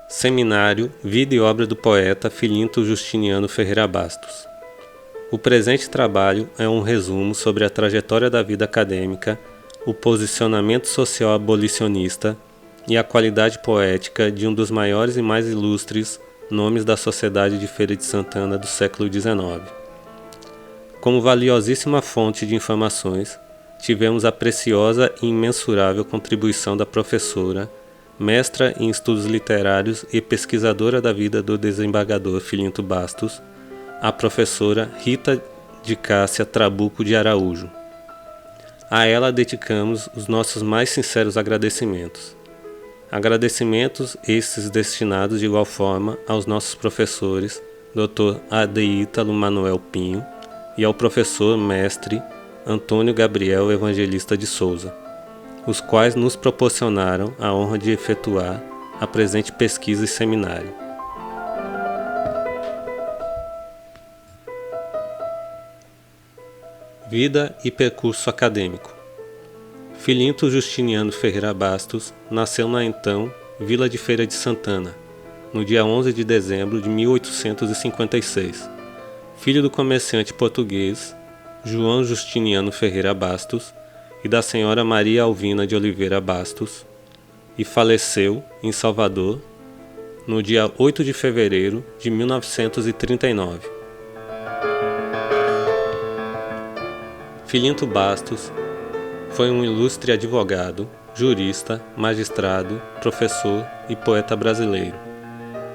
Seminário Vida e Obra do Poeta Filinto Justiniano Ferreira Bastos. O presente trabalho é um resumo sobre a trajetória da vida acadêmica, o posicionamento social abolicionista e a qualidade poética de um dos maiores e mais ilustres nomes da sociedade de Feira de Santana do século XIX. Como valiosíssima fonte de informações, tivemos a preciosa e imensurável contribuição da professora, mestra em estudos literários e pesquisadora da vida do desembargador Filinto Bastos, a professora Rita de Cássia Trabuco de Araújo. A ela dedicamos os nossos mais sinceros agradecimentos. Agradecimentos esses destinados de igual forma aos nossos professores, Dr. Adeítalo Manuel Pinho, e ao professor mestre Antônio Gabriel Evangelista de Souza, os quais nos proporcionaram a honra de efetuar a presente pesquisa e seminário. Vida e percurso acadêmico. Filinto Justiniano Ferreira Bastos nasceu na então Vila de Feira de Santana, no dia 11 de dezembro de 1856, filho do comerciante português João Justiniano Ferreira Bastos e da senhora Maria Alvina de Oliveira Bastos, e faleceu em Salvador no dia 8 de fevereiro de 1939. Filinto Bastos foi um ilustre advogado, jurista, magistrado, professor e poeta brasileiro.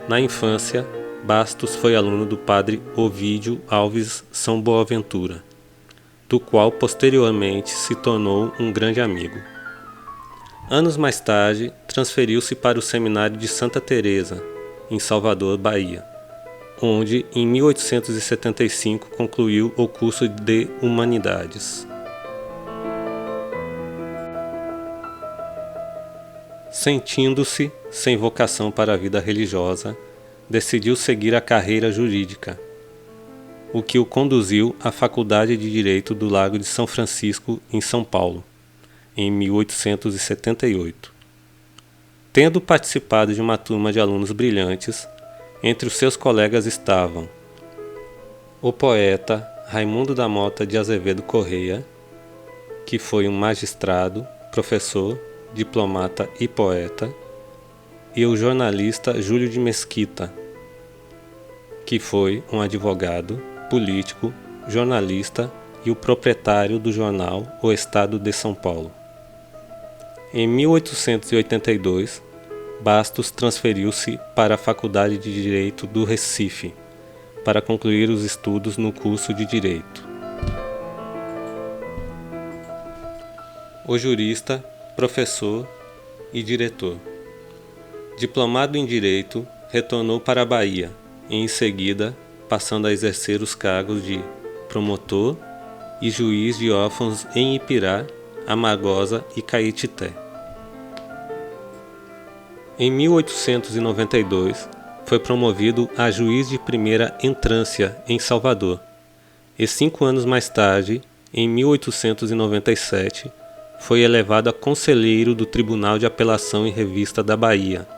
Na infância, Bastos foi aluno do padre Ovídio Alves São Boaventura, do qual posteriormente se tornou um grande amigo. Anos mais tarde, transferiu-se para o Seminário de Santa Teresa, em Salvador, Bahia, onde em 1875 concluiu o curso de Humanidades. Sentindo-se sem vocação para a vida religiosa, decidiu seguir a carreira jurídica, o que o conduziu à Faculdade de Direito do Largo de São Francisco, em São Paulo, em 1878. Tendo participado de uma turma de alunos brilhantes, entre os seus colegas estavam o poeta Raimundo da Mota de Azevedo Correia, que foi um magistrado, professor, diplomata e poeta, e o jornalista Júlio de Mesquita, que foi um advogado, político, jornalista e o proprietário do jornal O Estado de São Paulo. Em 1882, Bastos transferiu-se para a Faculdade de Direito do Recife, para concluir os estudos no curso de Direito. O jurista, professor e diretor. Diplomado em Direito, retornou para a Bahia e, em seguida, passando a exercer os cargos de promotor e juiz de órfãos em Ipirá, Amargosa e Caetité. Em 1892, foi promovido a juiz de primeira entrância em Salvador, e 5 anos mais tarde, em 1897, foi elevado a conselheiro do Tribunal de Apelação e Revista da Bahia,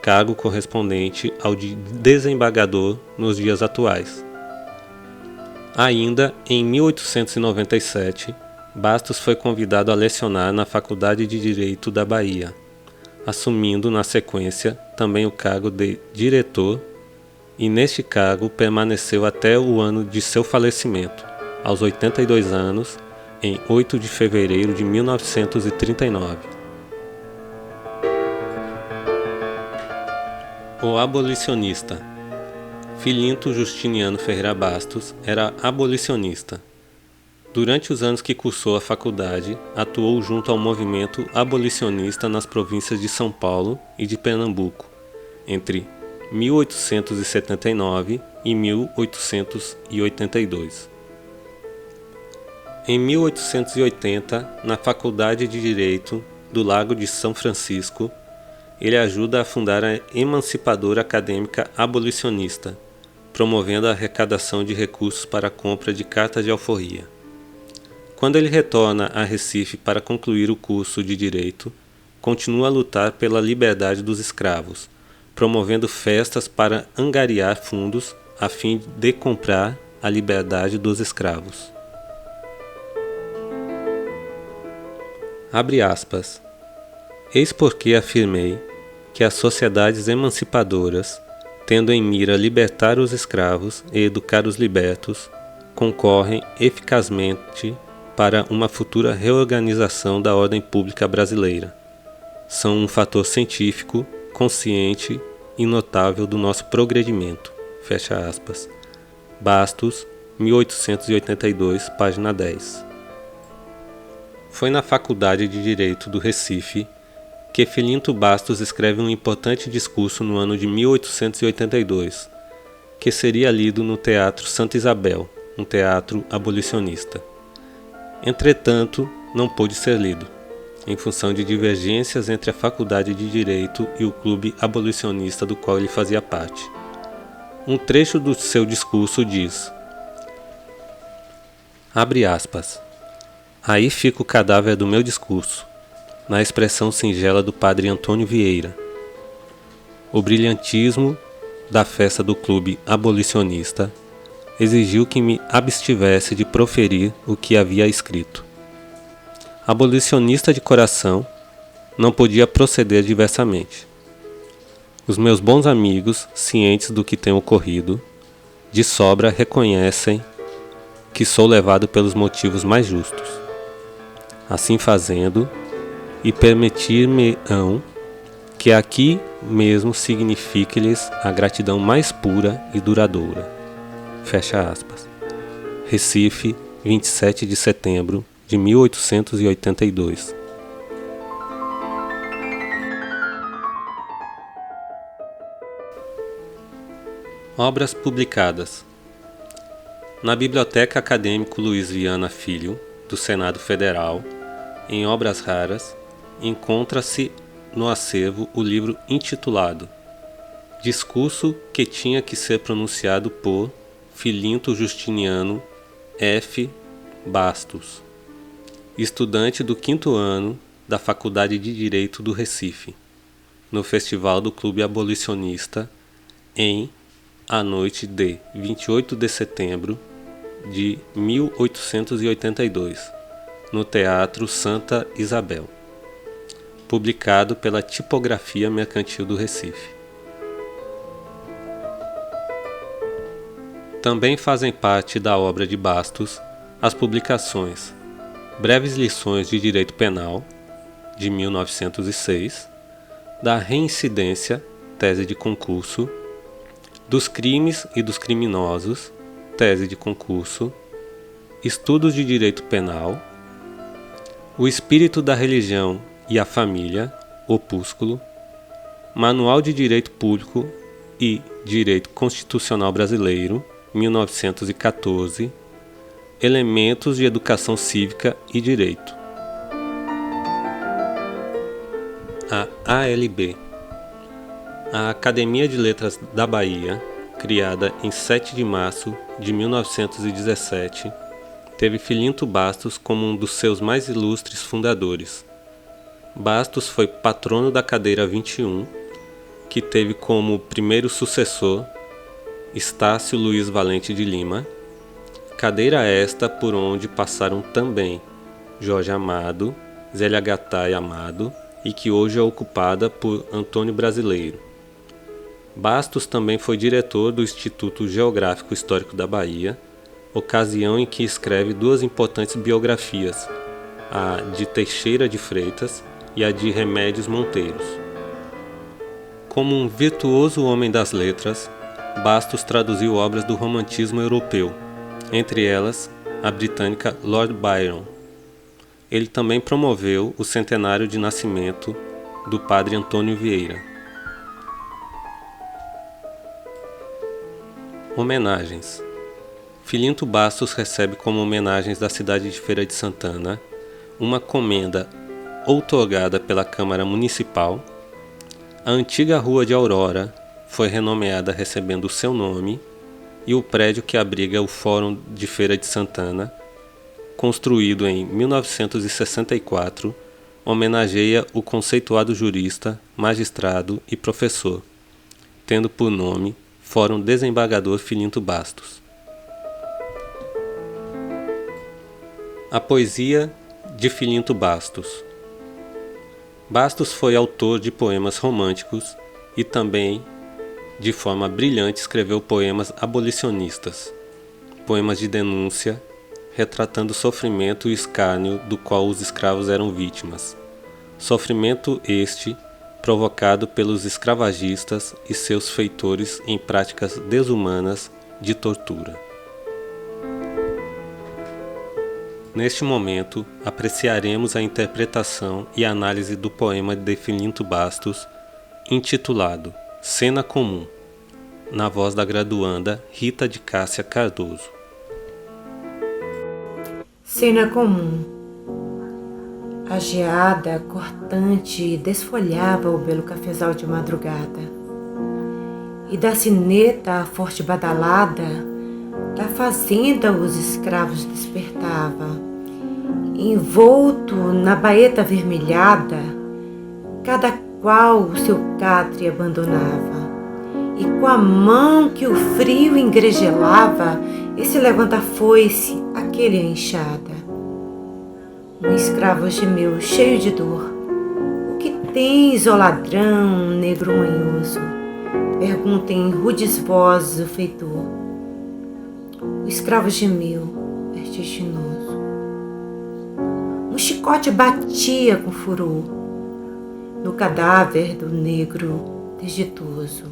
cargo correspondente ao de desembargador nos dias atuais. Ainda em 1897, Bastos foi convidado a lecionar na Faculdade de Direito da Bahia, assumindo na sequência também o cargo de diretor, e neste cargo permaneceu até o ano de seu falecimento, aos 82 anos, em 8 de fevereiro de 1939. O abolicionista. Filinto Justiniano Ferreira Bastos era abolicionista. Durante os anos que cursou a faculdade, atuou junto ao movimento abolicionista nas províncias de São Paulo e de Pernambuco, entre 1879 e 1882. Em 1880, na Faculdade de Direito do Largo de São Francisco, ele ajuda a fundar a Emancipadora Acadêmica Abolicionista, promovendo a arrecadação de recursos para a compra de cartas de alforria. Quando ele retorna a Recife para concluir o curso de Direito, continua a lutar pela liberdade dos escravos, promovendo festas para angariar fundos a fim de comprar a liberdade dos escravos. Abre aspas. Eis porque afirmei que as sociedades emancipadoras, tendo em mira libertar os escravos e educar os libertos, concorrem eficazmente para uma futura reorganização da ordem pública brasileira. São um fator científico, consciente e notável do nosso progredimento. Fecha aspas. Bastos, 1882, página 10. Foi na Faculdade de Direito do Recife que Filinto Bastos escreve um importante discurso no ano de 1882, que seria lido no Teatro Santa Isabel, um teatro abolicionista. Entretanto, não pôde ser lido, em função de divergências entre a Faculdade de Direito e o clube abolicionista do qual ele fazia parte. Um trecho do seu discurso diz, abre aspas, aí fica o cadáver do meu discurso, na expressão singela do padre Antônio Vieira. O brilhantismo da festa do clube abolicionista exigiu que me abstivesse de proferir o que havia escrito. Abolicionista de coração, não podia proceder diversamente. Os meus bons amigos, cientes do que tem ocorrido, de sobra reconhecem que sou levado pelos motivos mais justos. Assim fazendo, e permitir-me-ão que aqui mesmo signifique-lhes a gratidão mais pura e duradoura. Fecha aspas. Recife, 27 de setembro de 1882. Obras publicadas. Na Biblioteca Acadêmico Luiz Viana Filho, do Senado Federal, em obras raras, encontra-se no acervo o livro intitulado Discurso que tinha que ser pronunciado por Filinto Justiniano F. Bastos, estudante do 5º ano da Faculdade de Direito do Recife, no Festival do Clube Abolicionista, em a noite de 28 de setembro de 1882, no Teatro Santa Isabel, publicado pela Tipografia Mercantil do Recife. Também fazem parte da obra de Bastos as publicações Breves Lições de Direito Penal, de 1906, da Reincidência, tese de concurso, dos Crimes e dos Criminosos, tese de concurso, Estudos de Direito Penal, O Espírito da Religião e a Família, opúsculo, Manual de Direito Público e Direito Constitucional Brasileiro, 1914, Elementos de Educação Cívica e Direito. A ALB, a Academia de Letras da Bahia, criada em 7 de março de 1917, teve Filinto Bastos como um dos seus mais ilustres fundadores. Bastos foi patrono da cadeira 21, que teve como primeiro sucessor Estácio Luiz Valente de Lima, cadeira esta por onde passaram também Jorge Amado, Zélia Gattai Amado e que hoje é ocupada por Antônio Brasileiro. Bastos também foi diretor do Instituto Geográfico Histórico da Bahia, ocasião em que escreve duas importantes biografias, a de Teixeira de Freitas e a de Remédios Monteiros. Como um virtuoso homem das letras, Bastos traduziu obras do romantismo europeu, entre elas a britânica Lord Byron. Ele também promoveu o centenário de nascimento do padre Antônio Vieira. Homenagens. Filinto Bastos recebe como homenagens da cidade de Feira de Santana uma comenda outorgada pela Câmara Municipal. A antiga Rua de Aurora foi renomeada recebendo o seu nome e o prédio que abriga o Fórum de Feira de Santana, construído em 1964, homenageia o conceituado jurista, magistrado e professor tendo por nome Fórum Desembargador Filinto Bastos. A poesia de Filinto Bastos. Bastos foi autor de poemas românticos e também, de forma brilhante, escreveu poemas abolicionistas, poemas de denúncia, retratando o sofrimento e o escárnio do qual os escravos eram vítimas. Sofrimento este provocado pelos escravagistas e seus feitores em práticas desumanas de tortura. Neste momento, apreciaremos a interpretação e análise do poema de Filinto Bastos, intitulado Cena Comum, na voz da graduanda Rita de Cássia Cardoso. Cena comum. A geada cortante desfolhava o belo cafezal de madrugada, e da sineta forte badalada da fazenda os escravos despertava. Envolto na baeta avermelhada, cada qual o seu catre abandonava, e com a mão que o frio engregelava, esse levanta a foice, aquele a enxada. Um escravo gemeu, cheio de dor. O que tens, ó ladrão, negro manhoso? Pergunta em rudes vozes o feitor. O escravo gemeu, vertiginoso. Um chicote batia com furor no cadáver do negro desditoso.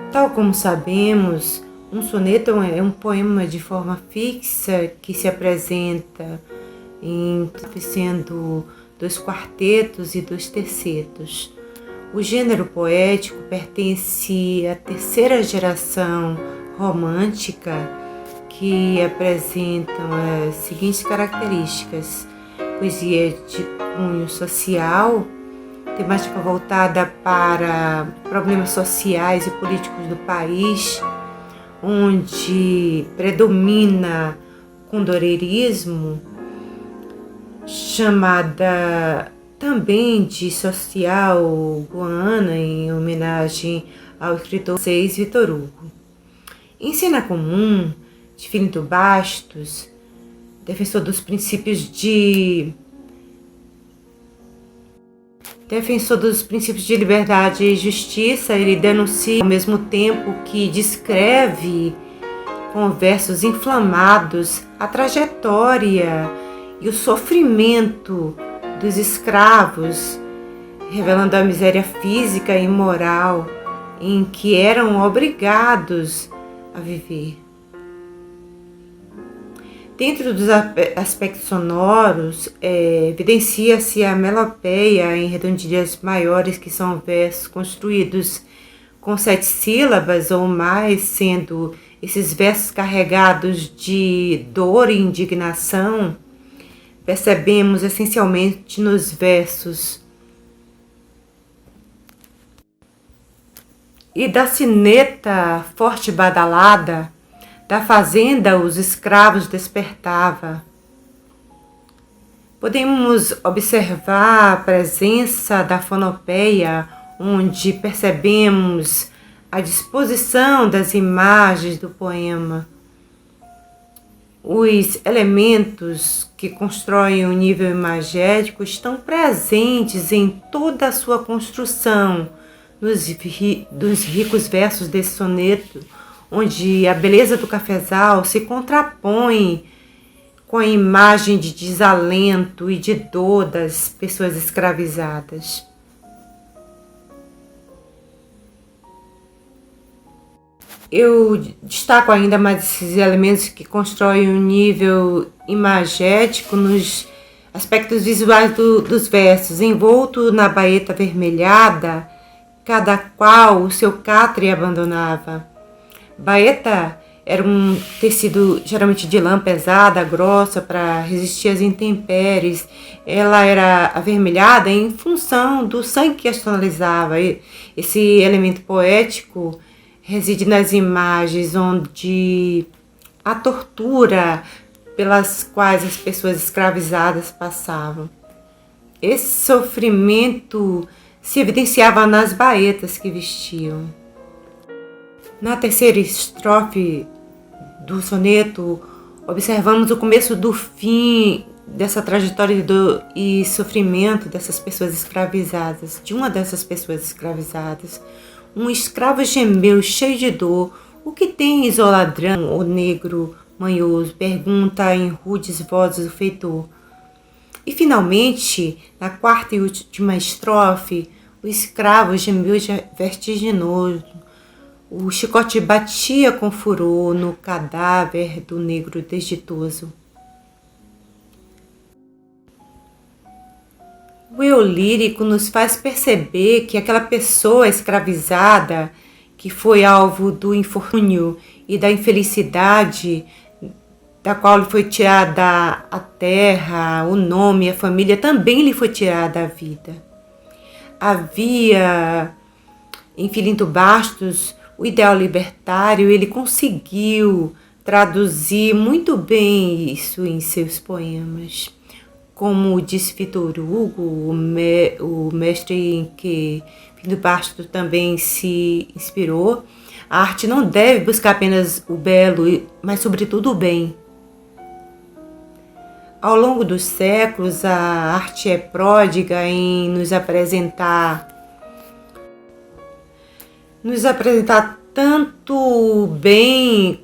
Tal como sabemos, um soneto é um poema de forma fixa que se apresenta sendo 2 quartetos e 2 tercetos. O gênero poético pertence à terceira geração romântica, que apresentam as seguintes características: poesia de cunho social, temática voltada para problemas sociais e políticos do país, onde predomina o condoreirismo, chamada também de social goana, em homenagem ao escritor francês Victor Hugo. Em Cena Comum, de Filinto Bastos, defensor dos princípios de liberdade e justiça, ele denuncia, ao mesmo tempo que descreve com versos inflamados a trajetória e o sofrimento dos escravos, revelando a miséria física e moral em que eram obrigados a viver. Dentro dos aspectos sonoros, evidencia-se a melopeia em redondilhas maiores, que são versos construídos com 7 sílabas ou mais, sendo esses versos carregados de dor e indignação. Percebemos essencialmente nos versos e da sineta forte badalada, da fazenda os escravos despertava. Podemos observar a presença da fonopeia, onde percebemos a disposição das imagens do poema. Os elementos que constroem o nível imagético estão presentes em toda a sua construção, dos ricos versos desse soneto, onde a beleza do cafezal se contrapõe com a imagem de desalento e de dor das pessoas escravizadas. Eu destaco ainda mais esses elementos que constroem um nível imagético nos aspectos visuais dos versos. Envolto na baeta avermelhada, cada qual o seu catre abandonava. Baeta era um tecido geralmente de lã pesada, grossa, para resistir às intempéries. Ela era avermelhada em função do sangue que as tonalizava. Esse elemento poético reside nas imagens onde a tortura pelas quais as pessoas escravizadas passavam. esse sofrimento se evidenciava nas baetas que vestiam. Na terceira estrofe do soneto, observamos o começo do fim dessa trajetória e sofrimento dessas pessoas escravizadas, de uma dessas pessoas escravizadas. Um escravo gemeu cheio de dor. O que tens, ó ladrão, ó negro manhoso? Pergunta em rudes vozes o feitor. E finalmente, na quarta e última estrofe, o escravo gemeu vertiginoso. O chicote batia com furor no cadáver do negro desditoso. O eu lírico nos faz perceber que aquela pessoa escravizada, que foi alvo do infortúnio e da infelicidade, da qual lhe foi tirada a terra, o nome, a família, também lhe foi tirada a vida. Havia, em Filinto Bastos, o ideal libertário. Ele conseguiu traduzir muito bem isso em seus poemas. Como disse Victor Hugo, o mestre em que Filinto Bastos também se inspirou, a arte não deve buscar apenas o belo, mas sobretudo o bem. Ao longo dos séculos, a arte é pródiga em nos apresentar tanto bem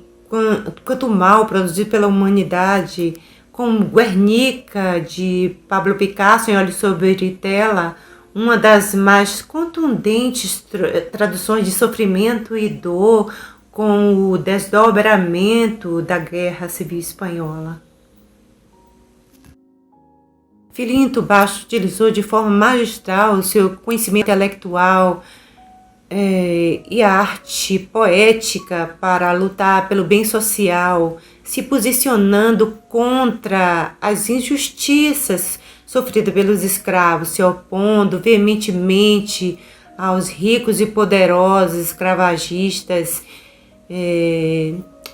quanto mal produzido pela humanidade, como Guernica, de Pablo Picasso, em Óleo sobre Tela, uma das mais contundentes traduções de sofrimento e dor, com o desdobramento da Guerra Civil Espanhola. Filinto Bastos utilizou de forma magistral o seu conhecimento intelectual e a arte poética para lutar pelo bem social, se posicionando contra as injustiças sofridas pelos escravos, se opondo veementemente aos ricos e poderosos escravagistas.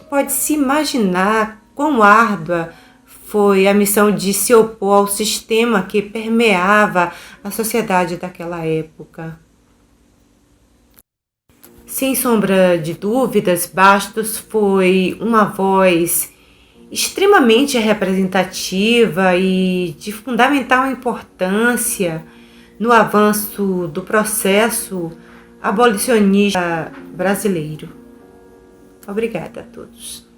Pode-se imaginar quão árdua foi a missão de se opor ao sistema que permeava a sociedade daquela época. Sem sombra de dúvidas, Bastos foi uma voz extremamente representativa e de fundamental importância no avanço do processo abolicionista brasileiro. Obrigada a todos.